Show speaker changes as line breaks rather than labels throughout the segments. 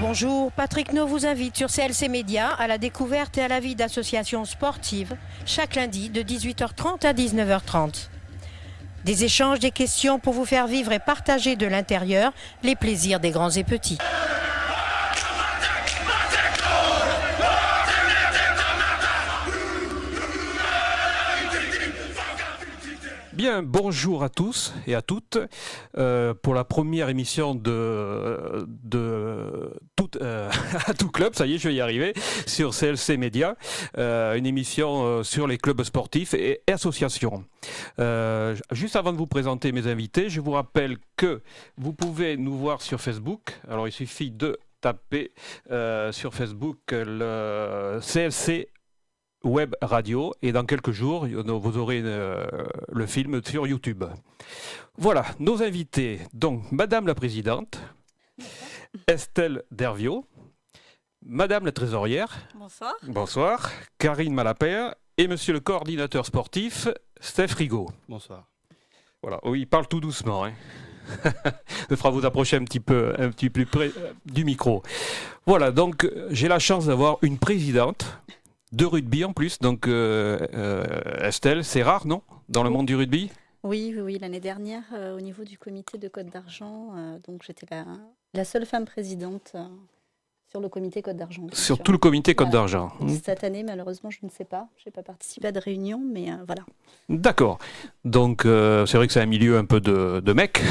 Bonjour, Patrick No vous invite sur CLC Média à la découverte et à la vie d'associations sportives chaque lundi de 18h30 à 19h30. Des échanges, des questions pour vous faire vivre et partager de l'intérieur les plaisirs des grands et petits.
Bien, bonjour à tous et à toutes pour la première émission de à tout club, ça y est, je vais y arriver, sur CLC Média, une émission sur les clubs sportifs et associations. Juste avant de vous présenter mes invités, je vous rappelle que vous pouvez nous voir sur Facebook. Alors il suffit de taper sur Facebook le CLC Web Radio, et dans quelques jours, vous aurez le film sur YouTube. Voilà, nos invités. Donc, Madame la Présidente, Estelle Dervio, Madame la Trésorière.
Bonsoir.
Bonsoir. Karine Malapert et Monsieur le Coordinateur sportif, Steph Rigaud.
Bonsoir.
Voilà, oui, il parle tout doucement. Hein. Ça fera vous approcher un petit peu plus près du micro. Voilà, donc j'ai la chance d'avoir une présidente de rugby en plus, donc Estelle, c'est rare, non, dans le monde du rugby?
Oui, l'année dernière, au niveau du comité de Côte d'Argent, donc j'étais la seule femme présidente sur le comité Côte d'Argent.
Sur tout le comité Côte d'Argent.
Cette année, malheureusement, je ne sais pas. Je n'ai pas participé à de réunion, mais voilà.
D'accord. Donc, c'est vrai que c'est un milieu un peu de mecs.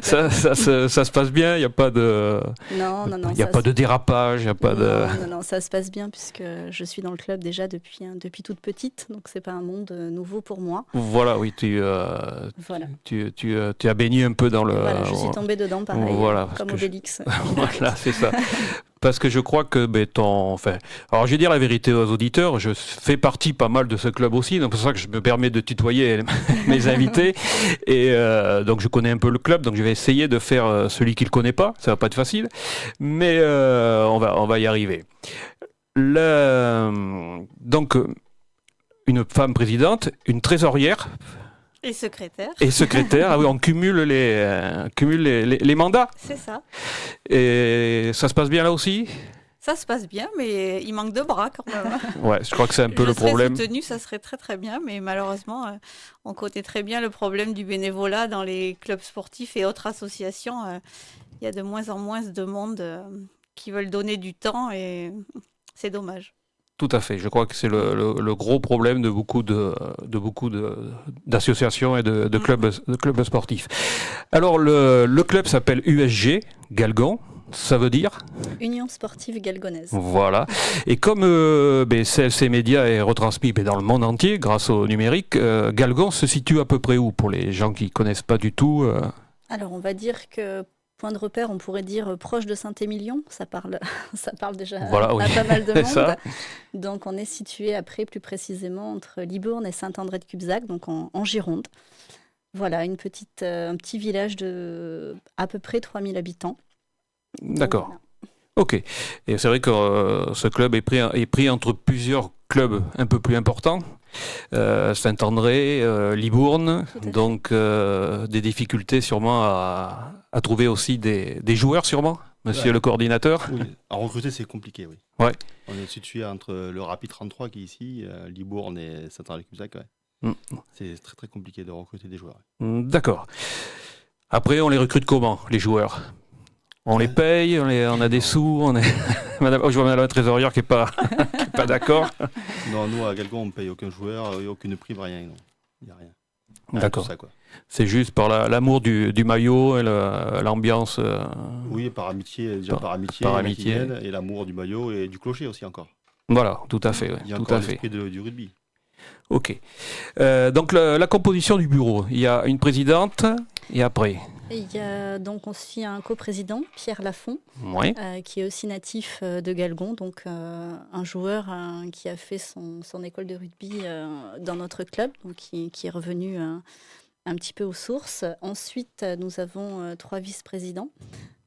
ça se passe bien, il n'y a pas de...
Non.
Il n'y a pas de dérapage, il n'y a pas de...
Non, ça se passe bien puisque je suis dans le club déjà depuis toute petite, donc c'est pas un monde nouveau pour moi.
Voilà, oui, tu as baigné un peu dans le...
Voilà, je suis tombée dedans, pareil,
voilà,
comme Obélix.
Voilà, c'est ça. Parce que je crois que alors je vais dire la vérité aux auditeurs, je fais partie pas mal de ce club aussi, donc c'est pour ça que je me permets de tutoyer mes invités, et donc je connais un peu le club, donc je vais essayer de faire celui qui le connaît pas, ça va pas être facile, mais on va y arriver. Donc une femme présidente, une trésorière.
Et secrétaire.
Ah oui, on cumule les mandats.
C'est ça.
Et ça se passe bien là aussi?
Ça se passe bien, mais il manque de bras quand même.
Ouais, je crois que c'est un peu le problème.
Je serais soutenue, ça serait très très bien, mais malheureusement, on connaît très bien le problème du bénévolat dans les clubs sportifs et autres associations. Il y a de moins en moins de monde qui veulent donner du temps et c'est dommage.
Tout à fait. Je crois que c'est le gros problème de beaucoup d'associations et de clubs sportifs. Alors, le club s'appelle USG, Galgon. Ça veut dire
Union sportive galgonaise.
Voilà. Et comme CLC Média est retransmis dans le monde entier grâce au numérique, Galgon se situe à peu près où pour les gens qui ne connaissent pas du tout
Alors, on va dire que point de repère, on pourrait dire proche de Saint-Émilion. Ça parle déjà à pas mal de monde. Donc, on est situé après, plus précisément, entre Libourne et Saint-André-de-Cubzac, donc en Gironde. Voilà, un petit village de à peu près 3000 habitants.
D'accord.
Voilà.
Ok. Et c'est vrai que ce club est pris entre plusieurs clubs un peu plus importants. Saint-André, Libourne, donc des difficultés sûrement à trouver aussi des joueurs sûrement, monsieur le coordinateur.
Oui, à recruter c'est compliqué, oui.
Ouais.
On est situé entre le Rapid 33 qui est ici, Libourne et Saint-André-Cubzac. Ouais. C'est très très compliqué de recruter des joueurs.
D'accord. Après, on les recrute comment, les joueurs? On les paye, on a des sous, je vois madame la trésorière qui n'est pas d'accord.
Non, nous à Galgon, on ne paye aucun joueur, il n'y a aucune prime, rien. Il n'y a rien.
D'accord.
Ça, quoi.
C'est juste par l'amour du maillot et l'ambiance.
Oui, par amitié, et l'amour du maillot et du clocher aussi encore.
Voilà, tout à fait. Ouais,
il y a
tout
encore
à fait.
l'esprit du rugby.
Ok. Donc la composition du bureau, il y a une présidente et après.
Il y a donc aussi un coprésident, Pierre Lafont, qui est aussi natif de Galgon, donc un joueur qui a fait son école de rugby dans notre club, donc qui est revenu un petit peu aux sources. Ensuite, nous avons 3 vice-présidents,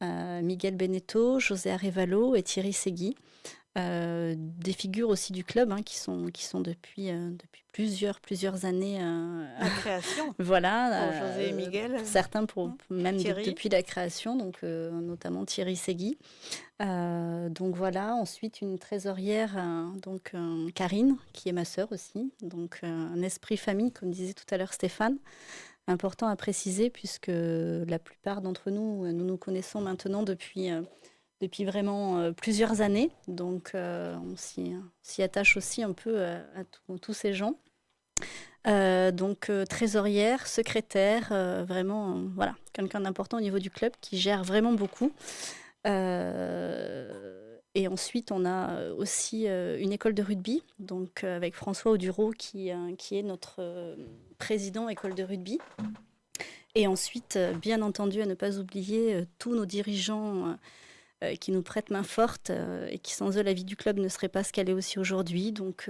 Miguel Beneteau, José Arevalo et Thierry Segui. Des figures aussi du club qui sont depuis plusieurs années
à création.
Voilà,
José et Miguel.
Certains même depuis la création, donc notamment Thierry Segui. Donc voilà, ensuite une trésorière, Karine, qui est ma sœur aussi, donc un esprit famille, comme disait tout à l'heure Stéphane. Important à préciser puisque la plupart d'entre nous connaissons maintenant depuis vraiment plusieurs années. Donc, on s'y attache aussi un peu à tous ces gens. Donc, trésorière, secrétaire, vraiment, voilà, quelqu'un d'important au niveau du club qui gère vraiment beaucoup. Et ensuite, on a aussi une école de rugby, donc avec François Audureau qui est notre président école de rugby. Et ensuite, bien entendu, à ne pas oublier tous nos dirigeants qui nous prêtent main forte et qui sans eux la vie du club ne serait pas ce qu'elle est aussi aujourd'hui. Donc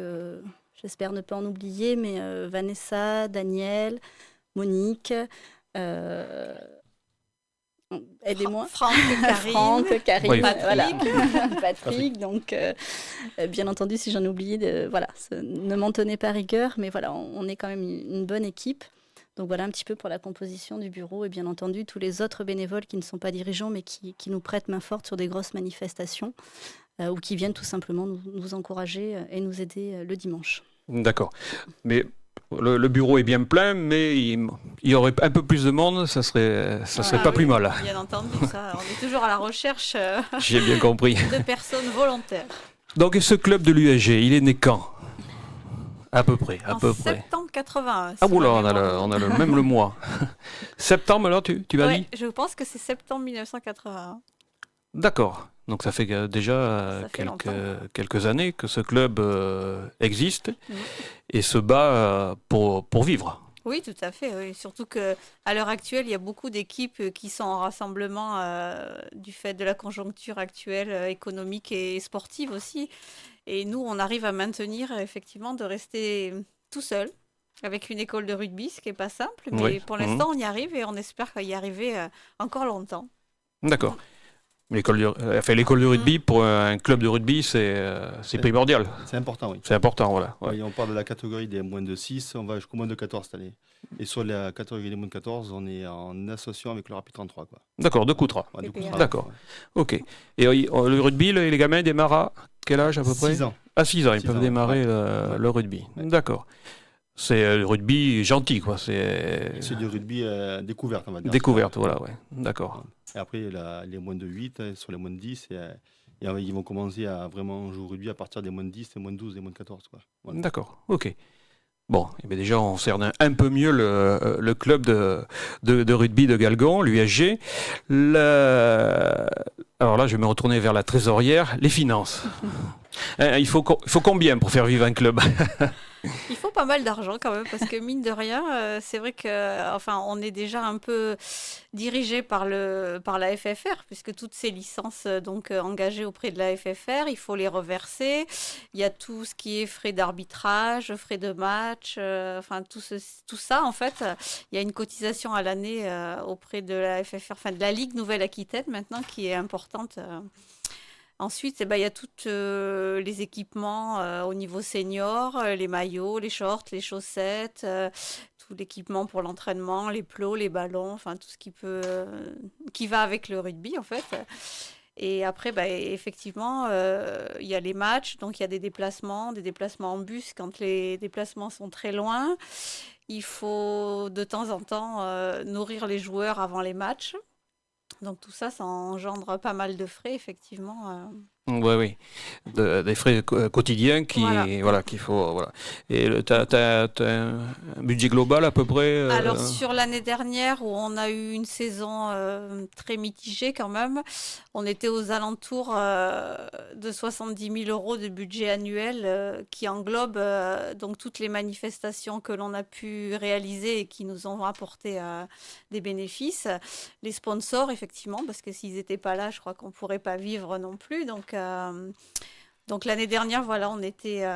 j'espère ne pas en oublier, mais Vanessa, Daniel, Monique, aidez-moi.
Franck,
Karine,
oui.
Patrick. Donc bien entendu, si j'en ai oublié, ne m'en tenez pas rigueur, mais voilà, on est quand même une bonne équipe. Donc voilà un petit peu pour la composition du bureau et bien entendu tous les autres bénévoles qui ne sont pas dirigeants mais qui nous prêtent main forte sur des grosses manifestations ou qui viennent tout simplement nous encourager et nous aider le dimanche.
D'accord. Mais le bureau est bien plein, mais il y aurait un peu plus de monde, ça serait pas plus mal.
Bien entendu, ça. On est toujours à la recherche
J'ai bien compris.
de personnes volontaires.
Donc ce club de l'USG, il est né quand ? À peu près.
En septembre 81.
Ah oula, on a même le mois. Septembre, alors tu m'as dit ?
Je pense que c'est septembre 1981.
D'accord. Donc ça fait déjà quelques années que ce club existe et se bat pour vivre.
Oui, tout à fait. Oui. Surtout qu'à l'heure actuelle, il y a beaucoup d'équipes qui sont en rassemblement du fait de la conjoncture actuelle économique et sportive aussi. Et nous, on arrive à maintenir effectivement de rester tout seul avec une école de rugby, ce qui n'est pas simple. Mais pour l'instant, on y arrive et on espère y arriver encore longtemps.
D'accord. L'école de rugby, pour un club de rugby, c'est primordial.
C'est important, oui.
C'est important, voilà. Ouais.
Et on parle de la catégorie des moins de 6, on va jusqu'au moins de 14 cette année. Et sur la catégorie des moins de 14, on est en association avec le Rapid 33. Quoi.
D'accord, de Coutras.
Ouais, de Coutras.
D'accord, ok. Et le rugby, les gamins démarrent à quel âge à peu près ?
6 ans.
À 6 ans, ils peuvent démarrer le rugby. Ouais. D'accord. C'est le rugby gentil, quoi. C'est
du rugby découverte, on va dire.
Découverte, voilà, ouais. D'accord.
Et après, les moins de 8, sur les moins de 10, et ils vont commencer à vraiment jouer au rugby à partir des moins de 10, des moins de 12, des moins de 14. Quoi. Voilà.
D'accord, ok. Bon, eh bien déjà, on cerne un peu mieux le club de rugby de Galgon, l'USG. Alors là, je vais me retourner vers la trésorière, les finances. Il faut combien pour faire vivre un club ?
Il faut pas mal d'argent quand même, parce que mine de rien, c'est vrai on est déjà un peu dirigé par la FFR, puisque toutes ces licences engagées auprès de la FFR, il faut les reverser. Il y a tout ce qui est frais d'arbitrage, frais de match, tout ça en fait. Il y a une cotisation à l'année auprès de la FFR, de la Ligue Nouvelle-Aquitaine maintenant, qui est importante. Ensuite, il y a tous les équipements au niveau senior, les maillots, les shorts, les chaussettes, tout l'équipement pour l'entraînement, les plots, les ballons, tout ce qui va avec le rugby en fait. Et après, effectivement, il y a les matchs, donc il y a des déplacements en bus quand les déplacements sont très loin. Il faut de temps en temps nourrir les joueurs avant les matchs. Donc tout ça, ça engendre pas mal de frais, effectivement.
Oui. Des frais quotidiens qu'il faut. Voilà. Et tu as un budget global à peu près
Alors sur l'année dernière, où on a eu une saison très mitigée quand même, on était aux alentours de 70 000 € de budget annuel qui englobe donc toutes les manifestations que l'on a pu réaliser et qui nous ont apporté des bénéfices. Les sponsors, effectivement, parce que s'ils n'étaient pas là, je crois qu'on ne pourrait pas vivre non plus. Donc l'année dernière, voilà, on était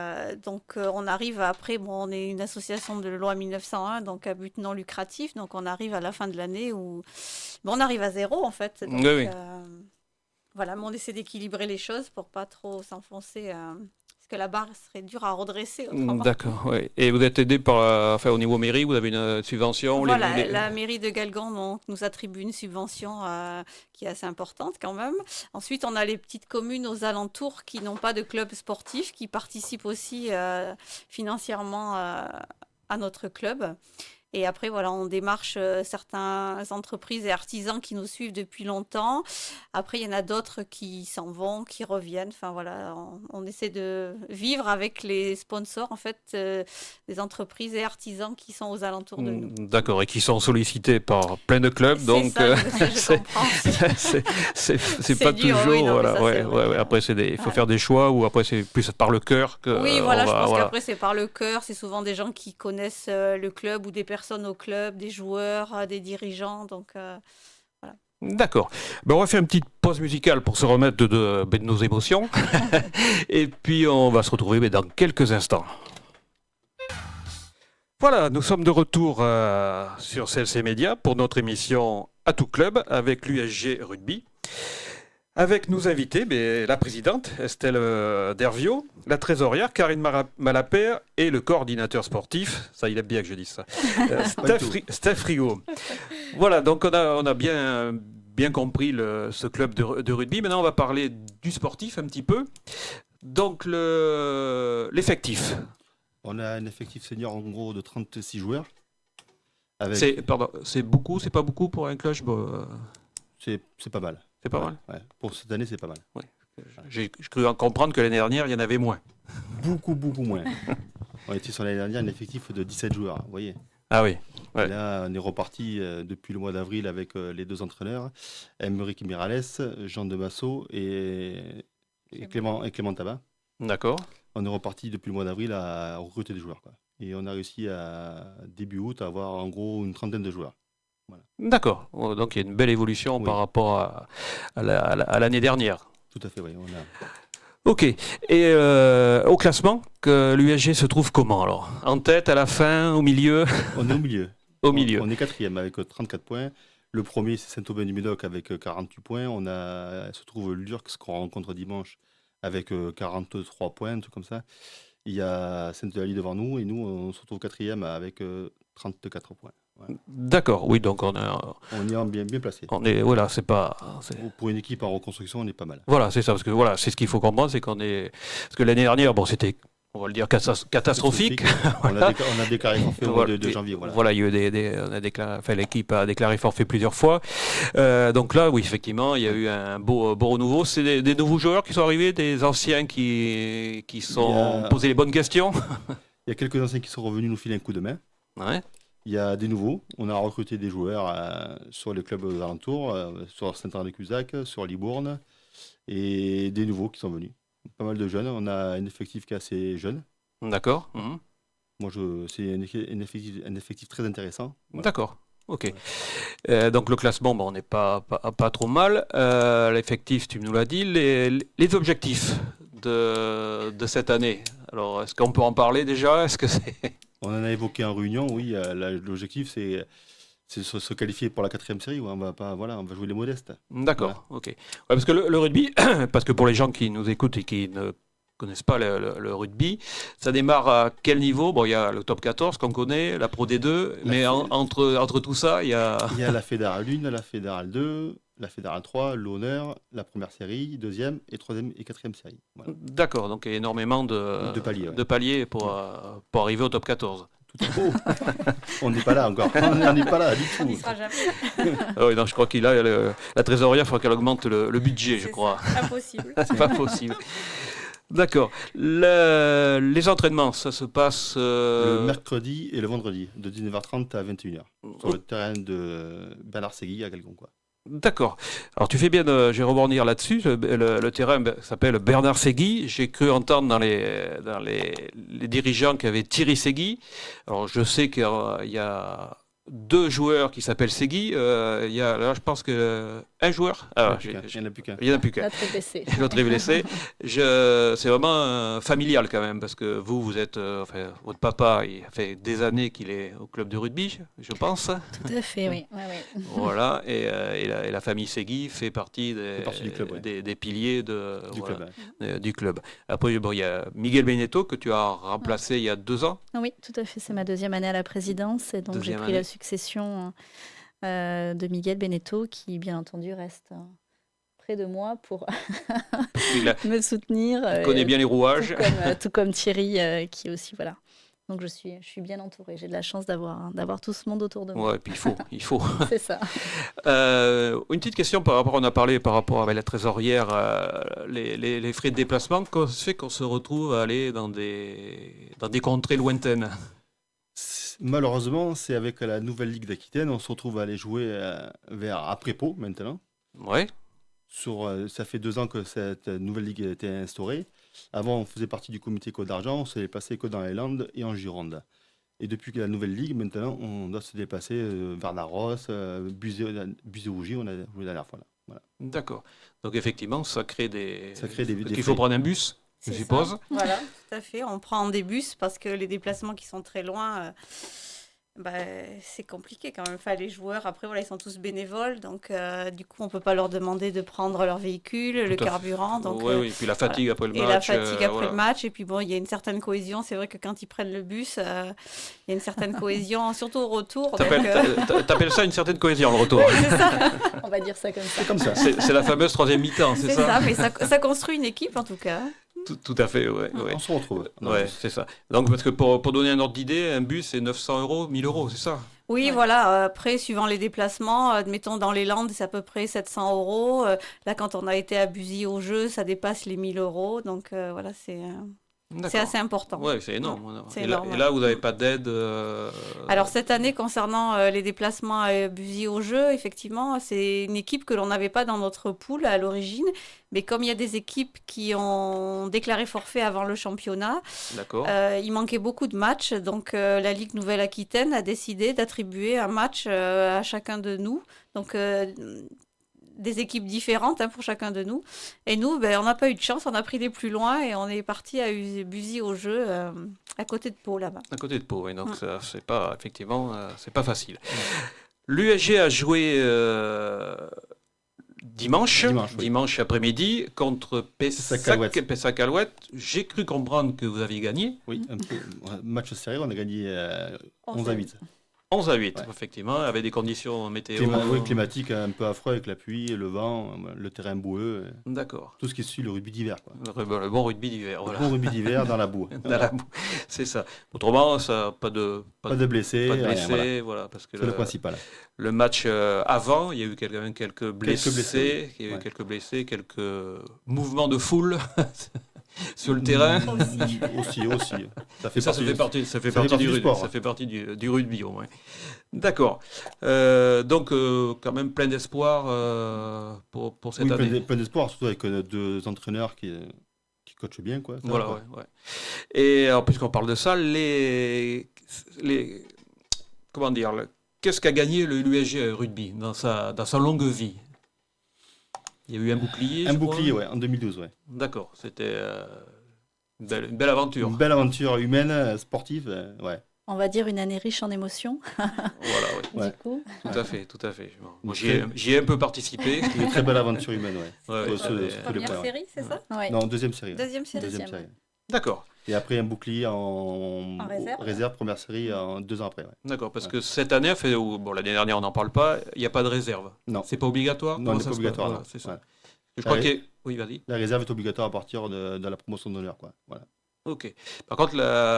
on arrive après, on est une association de loi 1901, donc à but non lucratif, donc on arrive à la fin de l'année où on arrive à zéro en fait. Donc,
oui.
Voilà, mais on essaie d'équilibrer les choses pour pas trop s'enfoncer, parce que la barre serait dure à redresser autrement.
D'accord, oui. Et vous êtes aidé au niveau mairie, vous avez une subvention?
Voilà, la mairie de Galgan donc, nous attribue une subvention qui est assez importante quand même. Ensuite, on a les petites communes aux alentours qui n'ont pas de club sportif, qui participent aussi financièrement à notre club. Et après, voilà, on démarche certaines entreprises et artisans qui nous suivent depuis longtemps. Après, il y en a d'autres qui s'en vont, qui reviennent. Enfin, voilà, on essaie de vivre avec les sponsors, en fait, des entreprises et artisans qui sont aux alentours de nous.
D'accord, et qui sont sollicités par plein de clubs.
C'est
donc,
ça, je comprends.
c'est pas
dur,
toujours...
oui, non,
voilà, après, il faut faire des choix, ou après, c'est plus par le cœur que...
Oui, voilà, je pense qu'après, c'est par le cœur. C'est souvent des gens qui connaissent le club ou des personnes au club, des joueurs, des dirigeants, donc voilà.
D'accord. On va faire une petite pause musicale pour se remettre de nos émotions. Et puis on va se retrouver dans quelques instants. Voilà, nous sommes de retour sur CLC Média pour notre émission À tout club avec l'USG Rugby. Avec nos invités, la présidente Estelle Dervio, la trésorière Karine Malapert et le coordinateur sportif, ça il aime bien que je dise ça, Steph Frigo. Voilà, donc on a bien compris ce club de rugby. Maintenant on va parler du sportif un petit peu. Donc l'effectif.
On a un effectif senior en gros de 36 joueurs.
C'est beaucoup, c'est pas beaucoup pour un club
C'est pas mal.
C'est pas mal.
Ouais. Pour cette année, c'est pas mal.
Ouais. J'ai cru en comprendre que l'année dernière, il y en avait moins.
Beaucoup moins. On était sur l'année dernière un effectif de 17 joueurs, vous voyez.
Ah oui. Ouais.
Là, on est reparti depuis le mois d'avril avec les deux entraîneurs, Émeric Mirales, Jean Demasso et Clément Tabat.
D'accord.
On est reparti depuis le mois d'avril à recruter des joueurs, quoi. Et on a réussi à début août à avoir en gros une trentaine de joueurs. Voilà.
D'accord, donc il y a une belle évolution par rapport à l'année dernière.
Tout à fait, oui.
Ok, et au classement, que l'USG se trouve comment alors? En tête, à la fin, au milieu?
On est au milieu.
Au milieu.
On est 4e avec 34 points. Le premier, c'est Saint-Aubin-du-Médoc avec 48 points. Se trouve Lurx qu'on rencontre dimanche avec 43 points, un truc comme ça. Il y a Sainte-Eulalie devant nous et nous, on se retrouve 4e avec 34 points. Ouais.
D'accord, oui, donc on
est bien placé.
Pour
une équipe en reconstruction, on est pas mal.
Voilà, c'est ça, parce que c'est ce qu'il faut comprendre, c'est parce que l'année dernière, c'était, on va le dire, catastrophique.
On a déclaré forfait au mois de janvier.
Voilà, il y a eu l'équipe a déclaré forfait plusieurs fois. Donc là, oui, effectivement, il y a eu un beau renouveau. C'est des nouveaux joueurs qui sont arrivés, des anciens qui sont posés les bonnes questions.
Il y a quelques anciens qui sont revenus nous filer un coup de main.
Ouais.
Il y a des nouveaux. On a recruté des joueurs sur les clubs aux alentours, sur Saint-Henri-de-Cusac, sur Libourne, et des nouveaux qui sont venus. Pas mal de jeunes. On a un effectif qui est assez jeune.
D'accord.
Moi, c'est un effectif très intéressant.
Voilà. D'accord. Ok. Donc le classement, on n'est pas trop mal. L'effectif, tu nous l'as dit. Les objectifs de cette année. Alors, est-ce qu'on peut en parler déjà?
On en a évoqué en réunion, oui. L'objectif, c'est se qualifier pour la 4e série. On va jouer les modestes.
D'accord, voilà. Ok. Ouais, parce que le rugby, parce que pour les gens qui nous écoutent et qui ne connaissent pas le rugby, ça démarre à quel niveau? Bon, il y a le top 14 qu'on connaît, la Pro D2, mais entre tout ça, il y a...
Il y a la Fédérale 1, la Fédérale 2, la Fédérale 3, l'Honneur, la première série, 2e et 3e et 4e série. Voilà.
D'accord, donc il y a énormément de paliers pour arriver au top 14.
On n'est pas là encore. On n'est pas là du tout.
On n'y sera jamais.
Oui, non, je crois qu'il a la trésorière, il faudra qu'elle augmente le budget, je crois.
C'est impossible.
C'est pas possible. D'accord. Les entraînements, ça se passe...
Le mercredi et le vendredi, de 19h30 à 21h, sur le terrain de Bernard Ségui à Galgon, quoi.
D'accord. Alors tu fais bien, je vais rebondir là-dessus. Le terrain s'appelle Bernard Ségui. J'ai cru entendre dans les dirigeants qu'il y avait Thierry Ségui. Alors je sais qu'il y a 2 joueurs qui s'appellent Segui. Il y a, là, je pense qu'un joueur.
Il n'y en a plus qu'un.
Il n'y en a plus qu'un.
L'autre est blessé.
L'autre est blessé. C'est vraiment familial quand même, parce que vous êtes. Votre papa, il fait des années qu'il est au club de rugby, je pense.
Tout à fait, oui.
Voilà. Et la famille Segui fait partie
du club,
des piliers du club. Après, il y a Miguel Benetto que tu as remplacé il y a 2 ans.
Oui, tout à fait. C'est ma 2e année à la présidence. Et donc, j'ai pris la succession de Miguel Benetto, qui, bien entendu, reste près de moi pour me soutenir.
Il connaît bien les rouages.
Tout comme Thierry, qui aussi, voilà. Donc, je suis bien entourée. J'ai de la chance d'avoir tout ce monde autour de moi.
Ouais, et puis il faut.
C'est ça.
Une petite question on a parlé par rapport avec la trésorière, les frais de déplacement. Comment se fait qu'on se retrouve à aller dans des contrées lointaines?
Malheureusement, c'est avec la nouvelle Ligue d'Aquitaine, on se retrouve à aller jouer après Pau maintenant.
Ouais.
Ça fait 2 ans que cette nouvelle ligue a été instaurée. Avant, on faisait partie du comité Côte d'Argent, on se déplaçait que dans les Landes et en Gironde. Et depuis que la nouvelle ligue, maintenant, on doit se déplacer vers Narros, Buzet-Rougy, on a joué la dernière fois là. Voilà.
D'accord. Donc effectivement, ça crée des
il
faut prendre un bus, je suppose.
Voilà, tout à fait. On prend des bus parce que les déplacements qui sont très loin, c'est compliqué quand même. Enfin, les joueurs, après, ils sont tous bénévoles. Donc, du coup, on ne peut pas leur demander de prendre leur véhicule, le carburant. Donc,
oui, puis la fatigue après le match.
Et la fatigue après le match. Et puis, il y a une certaine cohésion. C'est vrai que quand ils prennent le bus, il y a une certaine cohésion, surtout au retour.
T'appelles ça une certaine cohésion, le retour.
Oui, c'est ça.
On va dire ça comme ça.
C'est comme ça.
C'est la fameuse 3e mi-temps, c'est ça?
C'est ça, mais ça construit une équipe, en tout cas.
Tout à fait, ouais.
On se retrouve.
Ouais, c'est ça. Donc, parce que pour donner un ordre d'idée, un bus, c'est 900 €, 1 000 €, c'est ça?
Oui, voilà. Après, suivant les déplacements, admettons dans les Landes, c'est à peu près 700 €. Là, quand on a été à Buzy au jeu, ça dépasse les 1 000 €. Donc, voilà, c'est assez important.
Oui, c'est énorme.
C'est
énorme. Et là, vous n'avez pas d'aide
Alors, cette année, concernant les déplacements à Buzy au jeu, effectivement, c'est une équipe que l'on n'avait pas dans notre pool à l'origine. Mais comme il y a des équipes qui ont déclaré forfait avant le championnat, il manquait beaucoup de matchs. Donc, la Ligue Nouvelle-Aquitaine a décidé d'attribuer un match à chacun de nous. Donc, des équipes différentes pour chacun de nous. Et nous, on n'a pas eu de chance, on a pris les plus loin et on est parti à Buzy au jeu, à côté de Pau, là-bas.
À côté de Pau, oui. Donc, ça, c'est pas, effectivement, c'est pas facile. L'USG a joué dimanche après-midi contre Pessac-Alouette. J'ai cru comprendre que vous aviez gagné.
Oui, un peu. Match serré, on a gagné 11-8.
11-8, effectivement, avec des conditions météo.
Climatiques un peu affreux avec la pluie, le vent, le terrain boueux.
D'accord.
Tout ce qui suit le rugby d'hiver.
Le bon rugby d'hiver. Voilà.
Le bon rugby d'hiver dans la boue.
La boue, c'est ça. Autrement, ça, pas de blessés.
Pas de blessés,
voilà, parce que
c'est le principal.
Le match avant, il y a eu quelques blessés. Il y a eu quelques blessés, quelques mouvements de foule. Sur le terrain
aussi. Ça fait partie du rugby.
Ça fait partie du rugby au moins. D'accord. Donc quand même plein d'espoir pour cette année.
Plein d'espoir, surtout avec 2 entraîneurs qui coachent bien, quoi.
Voilà, ouais. Et alors, puisqu'on parle de ça, comment dire, qu'est-ce qu'a gagné l'USG rugby dans sa longue vie? Il y a eu un bouclier.
Un bouclier, ouais, en 2012, ouais.
D'accord, c'était une belle aventure.
Une belle aventure humaine, sportive, ouais.
On va dire une année riche en émotions.
Voilà, oui.
Du coup.
Tout à fait. Moi, j'y ai un peu participé.
Une très belle aventure humaine, ouais.
Première série, c'est ça?
Ouais.
Non, deuxième série.
Deuxième série.
D'accord.
Et après un bouclier en réserve, première série, 2 ans après. Ouais.
D'accord, parce que cette année, l'année dernière on n'en parle pas, il n'y a pas de réserve.
Non.
C'est pas obligatoire?
Non, c'est pas obligatoire.
Voilà, c'est ça. Ouais. Je crois Oui, vas-y.
La réserve est obligatoire à partir de la promotion d'honneur, quoi. Voilà.
Ok. Par contre,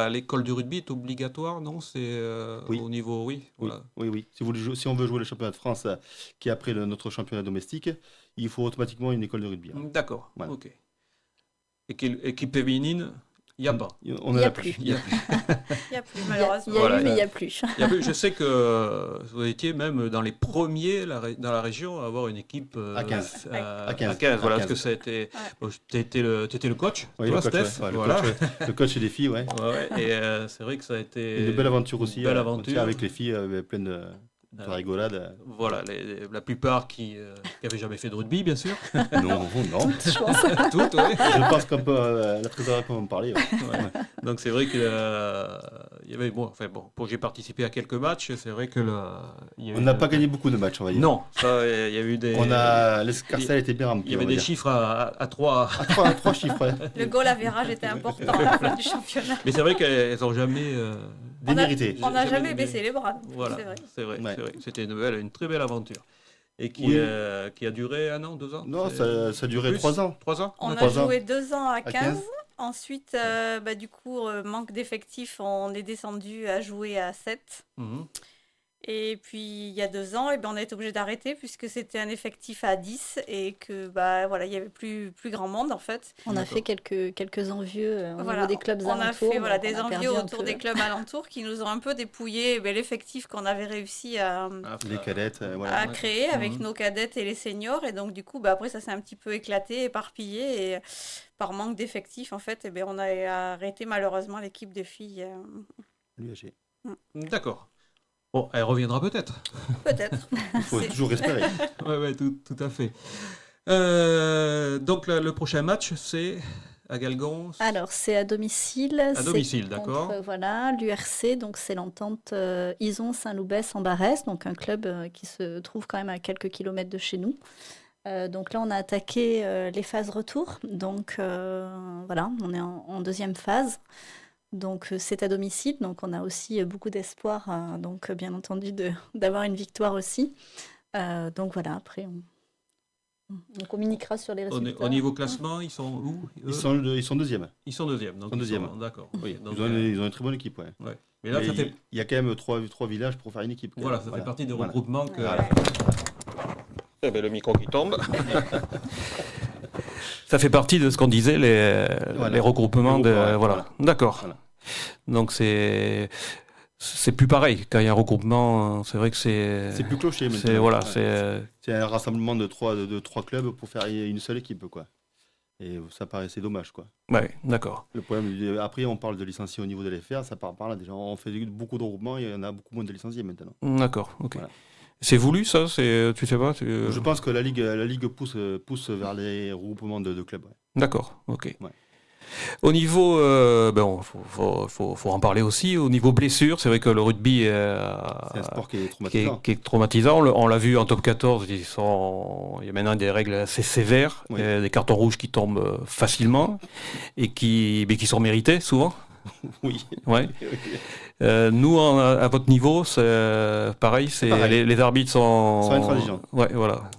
l'école du rugby est obligatoire, non? C'est au niveau, oui. Voilà.
Oui. Si on veut jouer le championnat de France, qui est après notre championnat domestique, il faut automatiquement une école de rugby.
D'accord, voilà. Ok. Équipe féminine?
Il n'y a pas.
On n'en a plus.
Il n'y a
plus, malheureusement.
Il y a eu, mais il n'y a plus.
Je sais que vous étiez même dans les premiers dans la région à avoir une équipe
à 15.
À 15, voilà, parce que ça a été... Tu étais le coach,
oui,
toi,
le coach,
Steph.
Voilà. Le coach des filles, ouais.
Et c'est vrai que ça a été...
Une belle aventure aussi.
Belle aventure.
Avec les filles, plein de rigolade.
Voilà, la plupart qui n'avaient jamais fait de rugby, bien sûr.
Non.
Toutes, je pense.
Toutes, oui.
Je pense qu'on peut, la trésorerie peut en parler. Ouais.
Donc c'est vrai qu'il y avait... j'ai participé à quelques matchs, c'est vrai que...
On n'a pas gagné beaucoup de matchs, on va dire.
Non, ça, il y a eu des...
L'escarcelle était bien rempli.
Il y avait des chiffres à 3...
À 3 chiffres, ouais.
Le goal average était important à la fin du championnat.
Mais c'est vrai qu'elles n'ont jamais...
démérité.
On n'a jamais baissé les bras.
Voilà, c'est vrai. C'était une très belle aventure. Et qui a duré 1 an, 2 ans?
Non, ça a duré 3 ans.
3 ans.
On a joué 2 ans à 15. Ensuite, du coup, manque d'effectifs, on est descendu à jouer à 7. Et puis, il y a 2 ans, on a été obligé d'arrêter puisque c'était un effectif à 10 et que, il y avait plus grand monde, en fait.
On a fait quelques envieux au niveau des clubs alentours.
On a fait des envieux autour des clubs alentours qui nous ont un peu dépouillé l'effectif qu'on avait réussi à créer avec nos cadettes et les seniors. Et donc, du coup, après, ça s'est un petit peu éclaté, éparpillé. Et par manque d'effectifs, en fait, on a arrêté malheureusement l'équipe de filles.
L'UAG.
D'accord. Bon, elle reviendra peut-être.
Peut-être.
Il faut toujours espérer.
Oui, tout à fait. Donc, le prochain match, c'est à Galgon.
Alors, c'est à domicile.
À domicile, d'accord.
Voilà, l'URC, donc c'est l'entente Ison-Saint-Loubès en Barès, donc un club qui se trouve quand même à quelques kilomètres de chez nous. Donc là, on a attaqué les phases retour. Donc voilà, on est en deuxième phase. Donc c'est à domicile, donc on a aussi beaucoup d'espoir, donc bien entendu d'avoir une victoire aussi. Donc voilà, après on communiquera sur les résultats.
Au niveau classement, ils sont où?
Ils sont deuxième.
Ils sont deuxième. Donc d'accord.
Oui, donc, ils ont une très bonne équipe, ouais.
Mais là,
il y a quand même trois villages pour faire une équipe.
Voilà, ça fait partie des regroupements que...
Ouais. Le micro qui tombe. Ça fait partie de ce qu'on disait, les regroupements de... Voilà. D'accord. Voilà. Donc c'est plus pareil. Quand il y a un regroupement, c'est vrai que c'est
plus clocher maintenant.
C'est
un rassemblement de trois clubs pour faire une seule équipe, quoi. Et ça paraissait dommage, quoi.
Ouais, d'accord.
Le problème, après, on parle de licenciés au niveau de l'FR, ça part par là. Déjà, on fait beaucoup de regroupements, il y en a beaucoup moins de licenciés maintenant.
D'accord, ok. Voilà. C'est voulu, ça? Tu sais pas
Je pense que la Ligue pousse vers les regroupements de clubs. Ouais.
D'accord, ok.
Ouais.
Au niveau, faut en parler aussi. Au niveau blessure, c'est vrai que le rugby
c'est un sport qui est traumatisant.
Qui est traumatisant. On l'a vu en top 14, il y a maintenant des règles assez sévères, des cartons rouges qui tombent facilement et qui sont mérités souvent.
Oui.
Ouais. Nous, à votre niveau, c'est pareil. Les arbitres sont
intransigeants.
Ouais, voilà.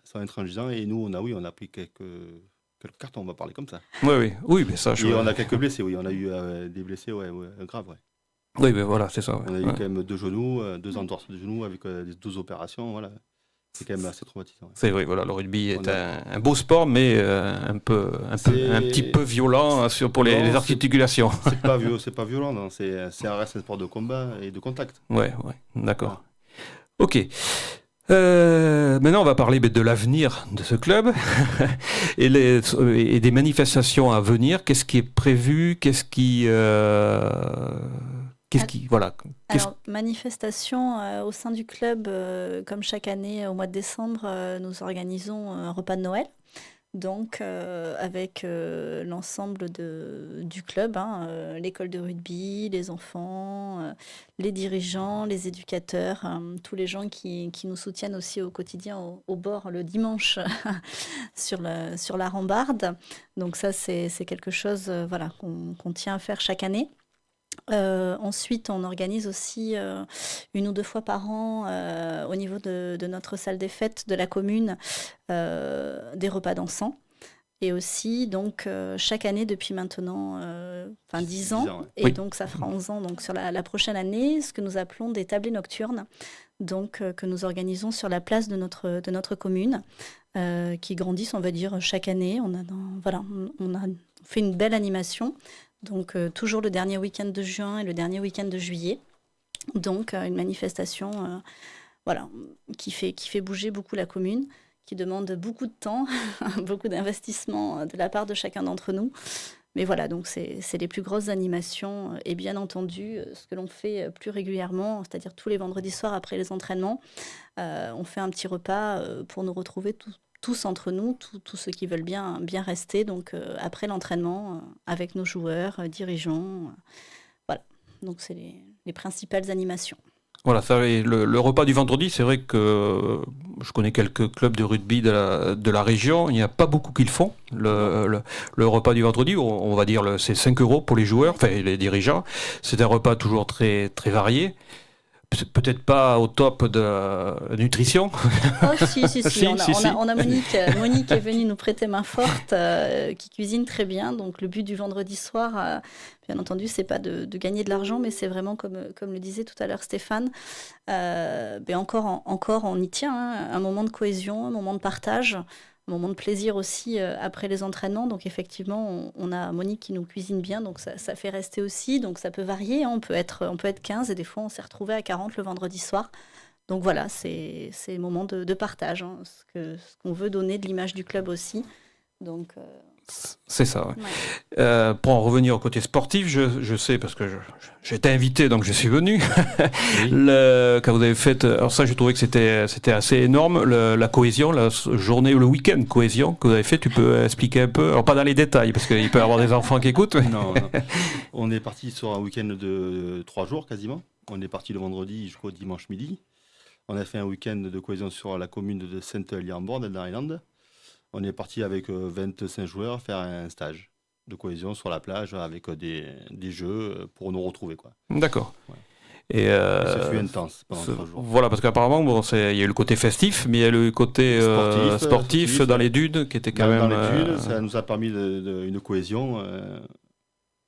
Sont intransigeants et nous, on a pris quelques cartons, on va parler comme ça.
Oui, mais ça.
On a quelques blessés, oui. On a eu des blessés, graves,
Oui, mais voilà, c'est ça. Ouais.
On a eu quand même 2 genoux, 2 entorses de genoux avec 2 opérations, voilà. C'est quand même assez traumatisant. Ouais.
C'est vrai, voilà, le rugby est un beau sport, mais un petit peu violent pour les articulations.
C'est pas violent, non. Ça reste un sport de combat et de contact.
Ouais, d'accord. Ok. Maintenant, on va parler de l'avenir de ce club et des manifestations à venir. Qu'est-ce qui est prévu? Alors,
manifestation au sein du club, comme chaque année au mois de décembre, nous organisons un repas de Noël. Donc, avec l'ensemble du club, l'école de rugby, les enfants, les dirigeants, les éducateurs, tous les gens qui nous soutiennent aussi au quotidien au bord le dimanche sur la rambarde. Donc ça, c'est quelque chose qu'on tient à faire chaque année. Ensuite, on organise aussi 1 ou 2 fois par an au niveau de notre salle des fêtes de la commune des repas dansants. Et aussi, donc, chaque année depuis maintenant 10 ans, et donc ça fera 11 ans donc, sur la prochaine année, ce que nous appelons des tablés nocturnes, donc, que nous organisons sur la place de notre commune, qui grandissent, on va dire, chaque année. On a fait une belle animation. Donc toujours le dernier week-end de juin et le dernier week-end de juillet. Donc une manifestation qui fait bouger beaucoup la commune, qui demande beaucoup de temps, beaucoup d'investissement de la part de chacun d'entre nous. Mais voilà, donc c'est les plus grosses animations. Et bien entendu, ce que l'on fait plus régulièrement, c'est-à-dire tous les vendredis soirs après les entraînements, on fait un petit repas pour nous retrouver tous entre nous, tous ceux qui veulent bien rester. Donc après l'entraînement, avec nos joueurs, dirigeants. Voilà, donc c'est les principales animations.
Voilà, ça, et le repas du vendredi, c'est vrai que je connais quelques clubs de rugby de la région, il n'y a pas beaucoup qui le font. Le repas du vendredi, on va dire, c'est 5 € pour les joueurs, enfin les dirigeants. C'est un repas toujours très, très varié. Peut-être pas au top de nutrition.
Oh si. On a Monique. Monique est venue nous prêter main forte, qui cuisine très bien. Donc le but du vendredi soir, bien entendu, c'est pas de gagner de l'argent, mais c'est vraiment comme le disait tout à l'heure Stéphane. Encore, on y tient. Un moment de cohésion, un moment de partage. Un moment de plaisir aussi après les entraînements. Donc effectivement, on a Monique qui nous cuisine bien, donc ça fait rester aussi. Donc ça peut varier, on peut être 15 et des fois on s'est retrouvé à 40 le vendredi soir. Donc voilà, c'est moment de partage, ce qu'on veut donner de l'image du club aussi. Donc
c'est ça. Ouais. Pour en revenir au côté sportif, je sais parce que j'étais invité, donc je suis venu. Oui. Quand vous avez fait, alors ça, j'ai trouvé que c'était assez énorme. La cohésion, la journée ou le week-end cohésion que vous avez fait, tu peux expliquer un peu. Alors pas dans les détails, parce qu'il peut y avoir des enfants qui écoutent.
Non. On est parti sur un week-end de 3 jours quasiment. On est parti le vendredi jusqu'au dimanche midi. On a fait un week-end de cohésion sur la commune de Sainte-Liamborne, dans l'Island. On est parti avec 25 joueurs faire un stage de cohésion sur la plage avec des jeux pour nous retrouver, quoi.
D'accord. Ouais.
Et ça fut intense pendant 3 jours.
Voilà, parce qu'apparemment, il y a eu le côté festif, mais il y a le côté sportif dans les dunes qui était quand même...
Dans les dunes, ça nous a permis une cohésion,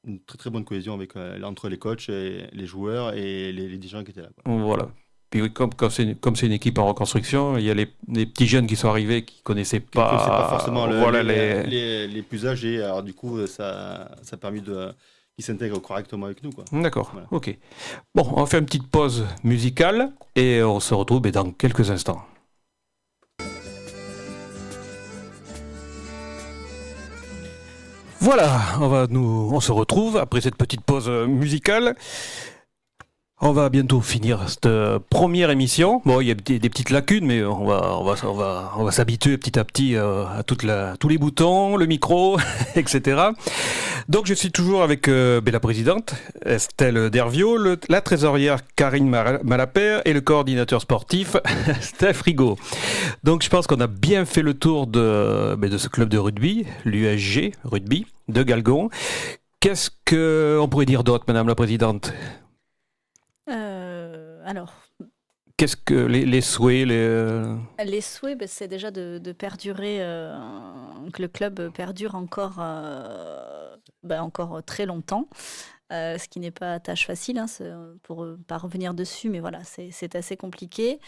une très très bonne cohésion entre les coachs, et les joueurs et les dirigeants qui étaient là, quoi.
Voilà. Puis comme c'est une équipe en reconstruction, il y a les petits jeunes qui sont arrivés qui connaissaient pas
forcément les plus âgés. Alors du coup, ça a permis qu'ils s'intègrent correctement avec nous, quoi.
D'accord, voilà. Ok. Bon, on fait une petite pause musicale et on se retrouve dans quelques instants. Voilà, on se retrouve après cette petite pause musicale. On va bientôt finir cette première émission. Bon, il y a des petites lacunes, mais on va s'habituer petit à petit à tous les boutons, le micro, etc. Donc, je suis toujours avec la présidente, Estelle Dervio, la trésorière Karine Malapert et le coordinateur sportif, Steph Rigaud. Donc, je pense qu'on a bien fait le tour de ce club de rugby, l'USG Rugby de Galgon. Qu'est-ce qu'on pourrait dire d'autre, Madame la présidente ?
Alors,
qu'est-ce que les souhaits
Les souhaits, c'est déjà de perdurer, que le club perdure encore très longtemps, ce qui n'est pas tâche facile, pour pas revenir dessus, mais voilà, c'est assez compliqué.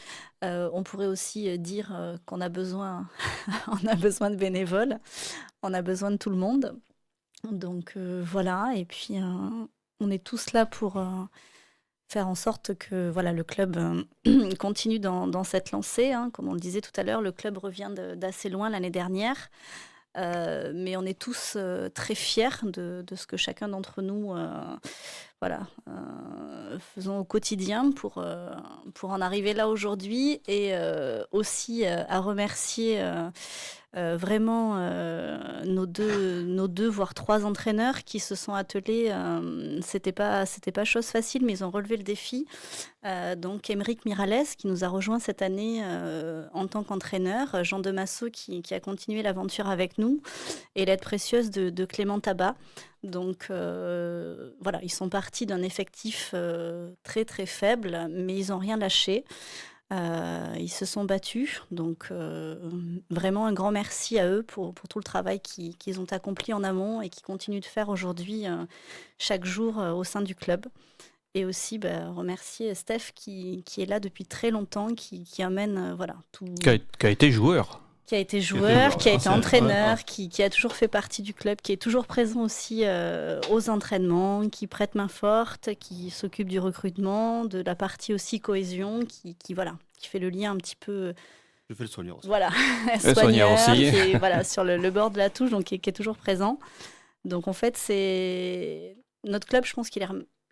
On pourrait aussi dire qu'on a besoin, on a besoin de bénévoles, on a besoin de tout le monde. Donc voilà, et puis on est tous là pour... faire en sorte que le club continue dans cette lancée. Comme on le disait tout à l'heure, le club revient d'assez loin l'année dernière. Mais on est tous très fiers de ce que chacun d'entre nous faisons au quotidien pour en arriver là aujourd'hui. Et aussi à remercier... vraiment nos deux voire 3 entraîneurs qui se sont attelés. C'était pas chose facile, mais ils ont relevé le défi. Donc Émeric Miralles qui nous a rejoint cette année en tant qu'entraîneur, Jean Demasso qui a continué l'aventure avec nous, et l'aide précieuse de Clément Tabat. Donc ils sont partis d'un effectif très très faible, mais ils n'ont rien lâché. Ils se sont battus, donc vraiment un grand merci à eux pour tout le travail qu'ils ont accompli en amont et qu'ils continuent de faire aujourd'hui chaque jour au sein du club. Et aussi remercier Steph qui est là depuis très longtemps, qui amène tout...
Qui a été joueur.
Qui a été joueur, qui a été entraîneur, qui a toujours fait partie du club, qui est toujours présent aussi aux entraînements, qui prête main forte, qui s'occupe du recrutement, de la partie aussi cohésion, qui fait le lien un petit peu...
Je fais le soigneur aussi.
Voilà,
soigneur aussi.
Qui est sur le bord de la touche, donc qui est toujours présent. Donc en fait, c'est notre club, je pense qu'il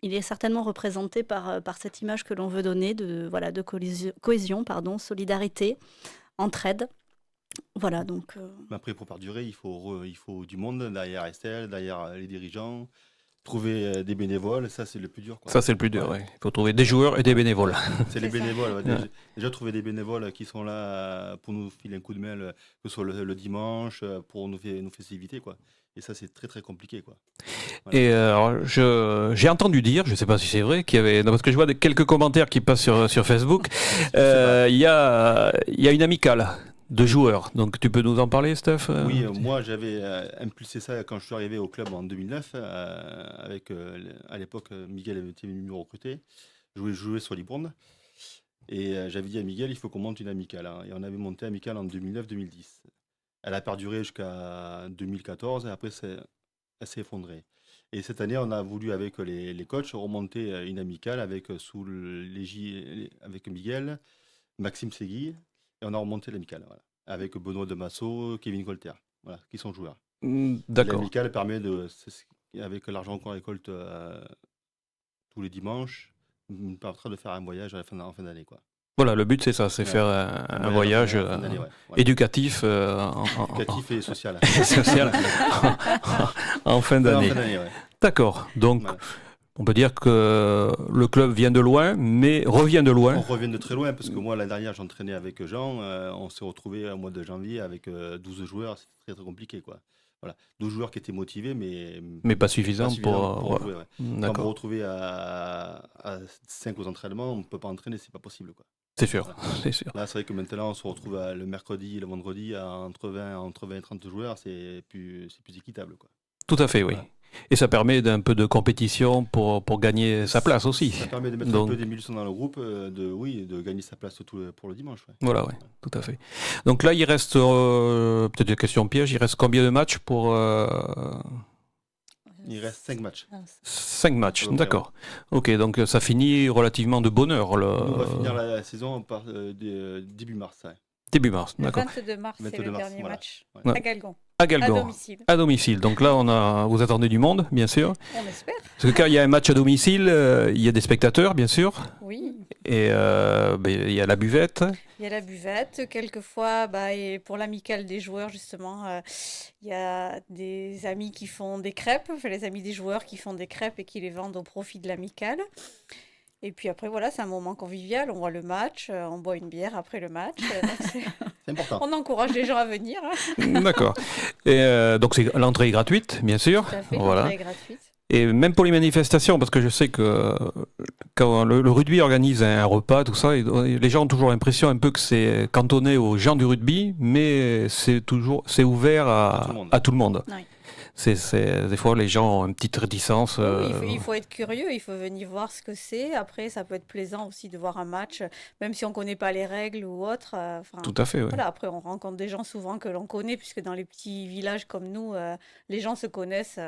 est certainement représenté par cette image que l'on veut donner de cohésion, solidarité, entraide. Voilà, donc...
Mais après, pour perdurer, il faut du monde derrière Estelle, derrière les dirigeants, trouver des bénévoles, ça c'est le plus dur.
Ça c'est le plus dur, oui. Il faut trouver des joueurs et des bénévoles.
C'est les bénévoles. Déjà trouver des bénévoles qui sont là pour nous filer un coup de main, que ce soit le dimanche, pour nous faciliter, quoi. Et ça, c'est très, très compliqué, quoi.
Voilà. Et alors, j'ai entendu dire, je ne sais pas si c'est vrai, qu'il y avait... Non, parce que je vois quelques commentaires qui passent sur Facebook. Il y a une amicale de joueurs. Donc, tu peux nous en parler, Steph?
Oui, moi, j'avais impulsé ça quand je suis arrivé au club en 2009, avec, à l'époque, Miguel avait été venu me recruter. Je jouais sur Libourne. Et j'avais dit à Miguel, il faut qu'on monte une amicale. Hein. Et on avait monté amicale en 2009-2010. Elle a perduré jusqu'à 2014 et après, elle s'est effondrée. Et cette année, on a voulu, avec les coachs, remonter une amicale avec Miguel, Maxime Segui, et on a remonté l'amicale, voilà, avec Benoît Demasso, Kevin Colter, voilà, qui sont joueurs.
D'accord.
L'amicale permet avec l'argent qu'on récolte tous les dimanches, nous permettra de faire un voyage en fin d'année, quoi.
Voilà, le but c'est ça, c'est faire un voyage éducatif,
éducatif et social.
En fin d'année. D'accord, donc on peut dire que le club vient de loin, mais revient de loin.
On revient de très loin, parce que moi l'année dernière j'entraînais avec Jean, on s'est retrouvé au mois de janvier avec 12 joueurs, c'était très très compliqué, quoi. Voilà, 12 joueurs qui étaient motivés, mais
pas suffisants pour
jouer. Ouais. Quand vous retrouvez à 5 aux entraînements, on ne peut pas entraîner, c'est pas possible, quoi.
C'est sûr, c'est sûr.
Là, c'est vrai que maintenant, on se retrouve le mercredi et le vendredi entre 20 et 30 joueurs, c'est plus équitable, quoi.
Tout à fait, oui. Voilà. Et ça permet d'un peu de compétition pour gagner sa place aussi.
Ça permet de mettre un peu d'émulsion dans le groupe, de gagner sa place pour le dimanche. Ouais.
Voilà, oui, tout à fait. Donc là, il reste, peut-être une question piège, il reste combien de matchs pour...
Il reste 5 matchs.
5 matchs, d'accord. Ouais. Ok, donc ça finit relativement de bonne heure.
On va finir la saison début mars. Ouais.
Début mars, d'accord.
Le 22 mars, c'est le dernier match
Ouais.
à Galgon.
À Galgon.
À
domicile. Donc là, vous attendez du monde, bien sûr.
On espère.
Parce que quand il y a un match à domicile, il y a des spectateurs, bien sûr.
Oui.
Et il y a la buvette.
Il y a la buvette. Quelquefois, et pour l'amicale des joueurs, justement, il y a des amis qui font des crêpes, les amis des joueurs qui font des crêpes et qui les vendent au profit de l'amicale. Et puis après, voilà, c'est un moment convivial. On voit le match, on boit une bière après le match.
C'est important.
On encourage les gens à venir.
D'accord. Et donc l'entrée est gratuite, bien sûr.
Tout à fait,
voilà.
l'entrée est gratuite.
Et même pour les manifestations, parce que je sais que quand le rugby organise un repas, tout ça, les gens ont toujours l'impression un peu que c'est cantonné aux gens du rugby, mais c'est ouvert à tout le monde.
Oui.
Des fois, les gens ont une petite réticence.
Il faut être curieux, il faut venir voir ce que c'est. Après, ça peut être plaisant aussi de voir un match, même si on ne connaît pas les règles ou autre.
Tout à fait, oui.
Voilà, après, on rencontre des gens souvent que l'on connaît, puisque dans les petits villages comme nous, les gens se connaissent,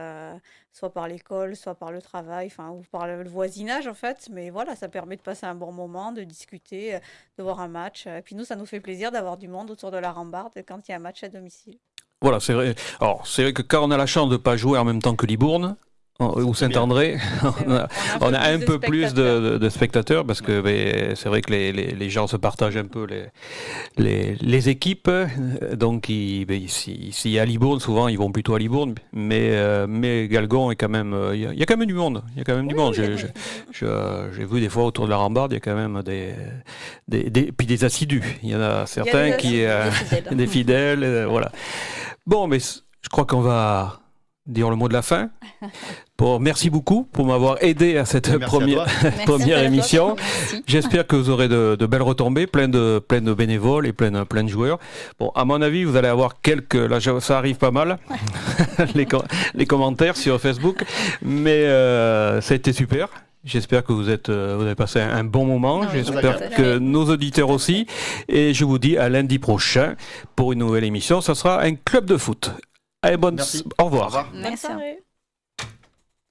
soit par l'école, soit par le travail, ou par le voisinage, en fait. Mais voilà, ça permet de passer un bon moment, de discuter, de voir un match. Et puis nous, ça nous fait plaisir d'avoir du monde autour de la rambarde quand il y a un match à domicile.
Voilà, c'est vrai. Alors, c'est vrai que quand on a la chance de ne pas jouer en même temps que Libourne ou Saint-André, on a un peu plus de spectateurs parce que c'est vrai que les gens se partagent un peu les équipes. Donc, s'il y a Libourne, souvent, ils vont plutôt à Libourne. Mais Galgon, est quand même, il y a quand même du monde. Il y a quand même du monde. J'ai vu des fois autour de la rambarde, il y a quand même puis des assidus. Il y en a certains des fidèles. Voilà. Bon, mais je crois qu'on va dire le mot de la fin. Merci beaucoup pour m'avoir aidé à cette première émission. J'espère que vous aurez de belles retombées, plein de bénévoles et plein de joueurs. Bon, à mon avis, vous allez avoir là, ça arrive pas mal, les commentaires sur Facebook, mais ça a été super. J'espère que vous avez passé un bon moment. J'espère que nos auditeurs aussi. Et je vous dis à lundi prochain pour une nouvelle émission. Ça sera un club de foot. Allez, au revoir.
Merci.